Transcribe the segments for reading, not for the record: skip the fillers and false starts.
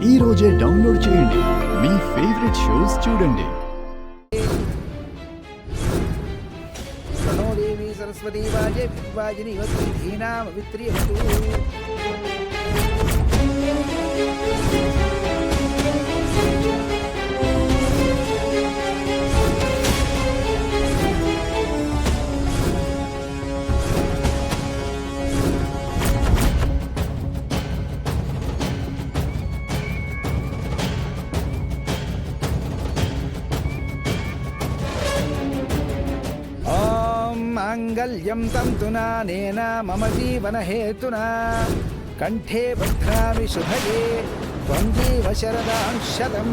ఈ రోజే డౌన్లోడ్ చేయండి. మీ ఫేవరెట్ షోస్ చూడండి. దేవి సరస్వతి వాజే విద్వాజిని వతి ధీనామ విత్రియస్తు. మాంగళ్యం తంతునా నేన మమ జీవన హేతునా కంఠే బధ్నామి శుభగే త్వం జీవ శరదాం శతం.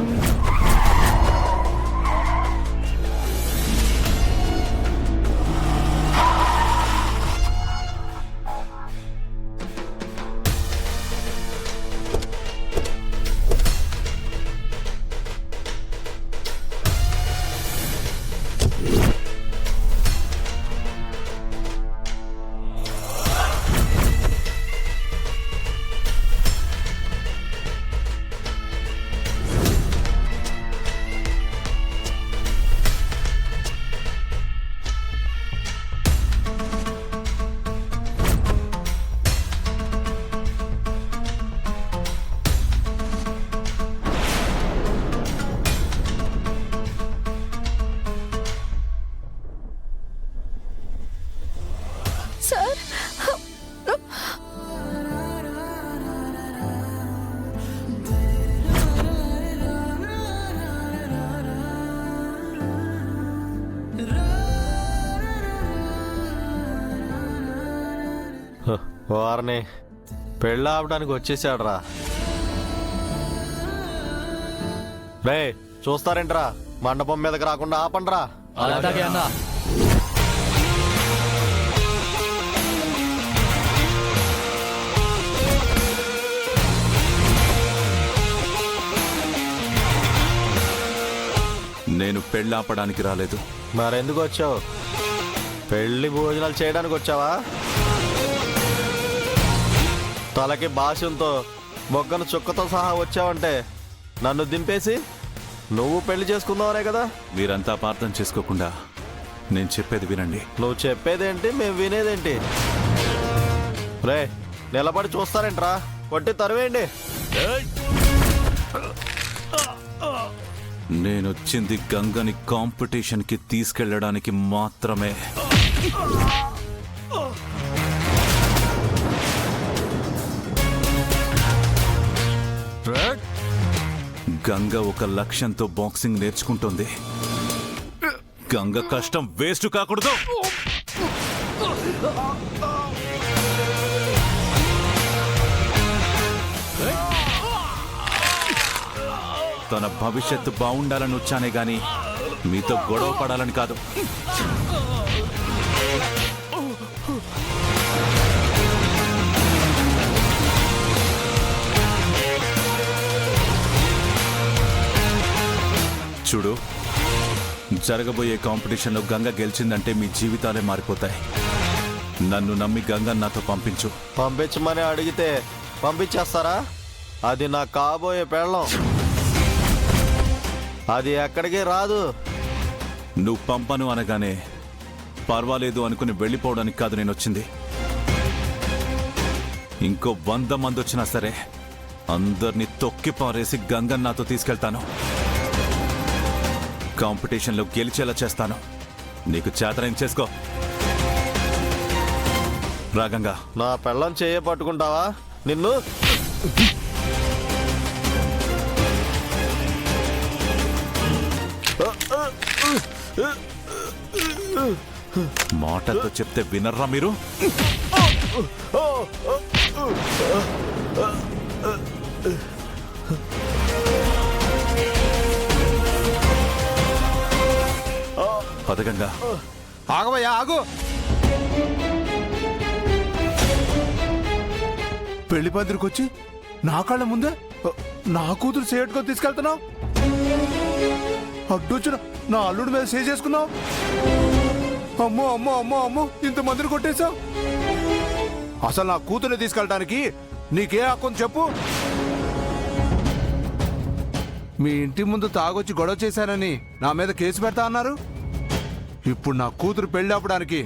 సార్, వారిని పెళ్ళి ఆపడానికి వచ్చేసాడ్రా. రే చూస్తారేంట్రా, మండపం మీదకి రాకుండా ఆపండ్రా. అలాగే అన్నా. నేను పెళ్ళాపడానికి రాలేదు. మరెందుకు వచ్చావు? పెళ్లి భోజనాలు చేయడానికి వచ్చావా? తలకి భాష్యంతో మొగ్గను చుక్కతో సహా వచ్చావంటే నన్ను దింపేసి నువ్వు పెళ్లి చేసుకుందావనే కదా. మీరంతా అపార్థం చేసుకోకుండా నేను చెప్పేది వినండి. నువ్వు చెప్పేదేంటి, మేము వినేదేంటి? రే నిలబడి చూస్తారేంట్రా, కొట్టి తరివేయండి. నేనొచ్చింది గంగని కాంపిటీషన్కి తీసుకెళ్ళడానికి మాత్రమే. గంగ ఒక లక్ష్యంతో బాక్సింగ్ నేర్చుకుంటుంది. గంగ కష్టం వేస్ట్ కాకూడదు. తన భవిష్యత్తు బాగుండాలని వచ్చానే గాని మీతో గొడవ పడాలని కాదు. చూడు, జరగబోయే కాంపిటీషన్లో గంగ గెలిచిందంటే మీ జీవితాలే మారిపోతాయి. నన్ను నమ్మి గంగ నాతో పంపించు. పంపించమని అడిగితే పంపించేస్తారా? అది నా కాబోయే పెళ్ళం. అది ఎక్కడికి రాదు. నువ్వు పంపను అనగానే పర్వాలేదు అనుకుని వెళ్ళిపోవడానికి కాదు నేను వచ్చింది. ఇంకో 100 మంది వచ్చినా సరే అందరినీ తొక్కి పారేసి గంగన్ నాతో తీసుకెళ్తాను. కాంపిటీషన్లో గెలిచేలా చేస్తాను. నీకు చేతనేం చేసుకో. రాగంగా నా పెళ్ళం చేయ పట్టుకుంటావా? నిన్ను మాటలతో చెప్తే వినర్రా మీరు? పదగంగా ఆగవయ్యా, ఆగు. పెళ్లి పందిరికొచ్చి నా కాళ్ళ ముందే నా కూతురు చేయట్టుకొని తీసుకెళ్తున్నావు. అడ్డొచ్చిన నా అల్లుడి మీద సే చేసుకున్నావు. అమ్మో అమ్మో అమ్మో అమ్మో, ఇంతమందిని కొట్టేశావు. అసలు నా కూతుర్ని తీసుకెళ్ళడానికి నీకే హక్కు చెప్పు. మీ ఇంటి ముందు తాగొచ్చి గొడవ చేశానని నా మీద కేసు పెడతా అన్నారు. ఇప్పుడు నా కూతురు పెళ్లి ఆపడానికి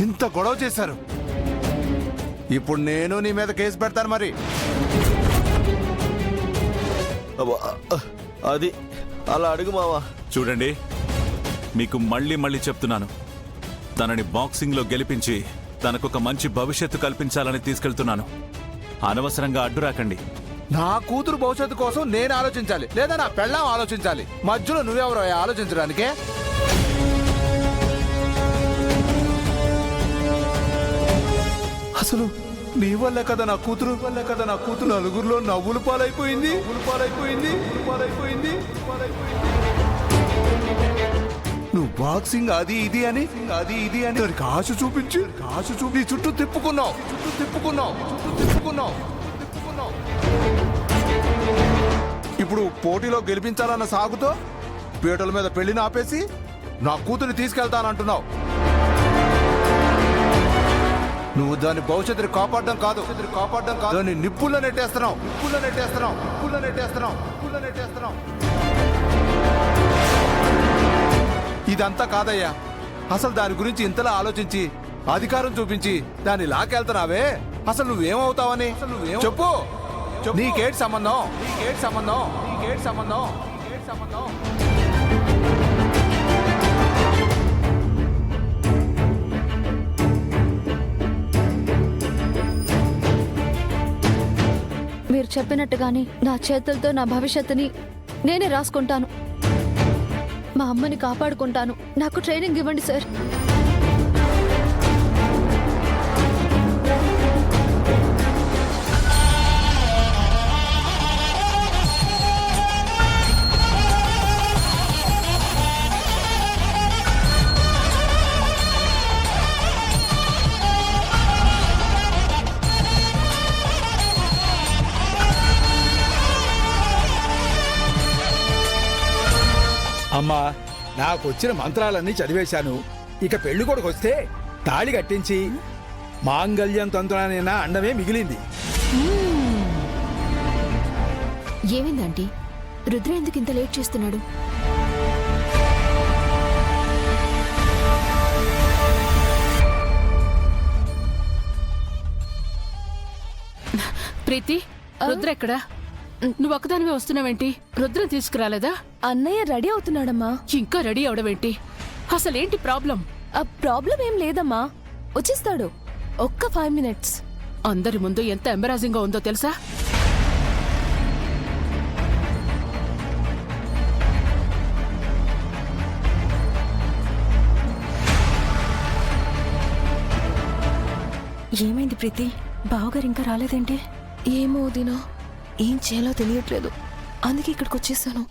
ఇంత గొడవ చేశారు. ఇప్పుడు నేను నీ మీద కేసు పెడతాను. మరి అబ్బా, అది అలా అడుగు మావా. చూడండి, మీకు మళ్ళీ మళ్ళీ చెప్తున్నాను, తనని బాక్సింగ్లో గెలిపించి తనకొక మంచి భవిష్యత్తు కల్పించాలని తీసుకెళ్తున్నాను. అనవసరంగా అడ్డు రాకండి. నా కూతురు భవిష్యత్తు కోసం నేను ఆలోచించాలి, లేదా నా పెళ్ళాం ఆలోచించాలి. మధ్యలో నువ్వెవరో ఆలోచించడానికే? అసలు నీ వల్లే కదా నా కూతురు నలుగురిలో నవ్వులు పాలైపోయింది. నువ్వు బాక్సింగ్ అది ఇది అని దానికి ఆశ చూపించి నీ చుట్టూ తిప్పుకున్నావు. ఇప్పుడు పోటీలో గెలిపించాలన్న సాగుతో పీటల మీద పెళ్లిని ఆపేసి నా కూతురిని తీసుకెళ్తానంటున్నావు. నువ్వు దాని భవిష్యత్తుని కాపాడడం కాదు, దాన్ని నిప్పుల్లో నెట్టేస్తున్నావు. ఇదంతా కాదయ్యా. అసలు దాని గురించి ఇంతలా ఆలోచించి అధికారం చూపించి దాన్ని లాకెళ్తున్నావే, అసలు నువ్వేమవుతావని చెప్పు. నీకేటి సంబంధం? మీరు చెప్పినట్టుగానే నా చేతులతో నా భవిష్యత్తుని నేనే రాసుకుంటాను. మా అమ్మని కాపాడుకుంటాను. నాకు ట్రైనింగ్ ఇవ్వండి సార్. అమ్మా, నాకొచ్చిన మంత్రాలన్నీ చదివేశాను. ఇక పెళ్లి కొడుకు వస్తే తాళి కట్టించి మాంగళ్యం తంత్రానైనా అండమే మిగిలింది. ఏమైందంటీ? రుద్ర ఎందుకు ఇంత లేట్ చేస్తున్నాడు? ప్రీతి, రుద్ర ఎక్కడా? నువ్వు ఒక్కదానివే వస్తున్నావేంటి? రుద్రం తీసుకురాలేదా? అన్నయ్య రెడీ అవుతున్నాడమ్మా. ఇంకా రెడీ అవడమేంటి? అసలేంటి ప్రాబ్లం? ఆ ప్రాబ్లం ఏం లేదమ్మా, వచ్చేస్తాడు. ఒక్క 5 minutes. అందరి ముందు ఎంత ఎంబరాజింగ్ గా ఉందో తెలుసా? ఏమైంది ప్రీతి? బావగారు ఇంకా రాలేదేంటి? ఏమో దినా, ఏం చేయాలో తెలియట్లేదు. అందుకే ఇక్కడికి వచ్చేసాను.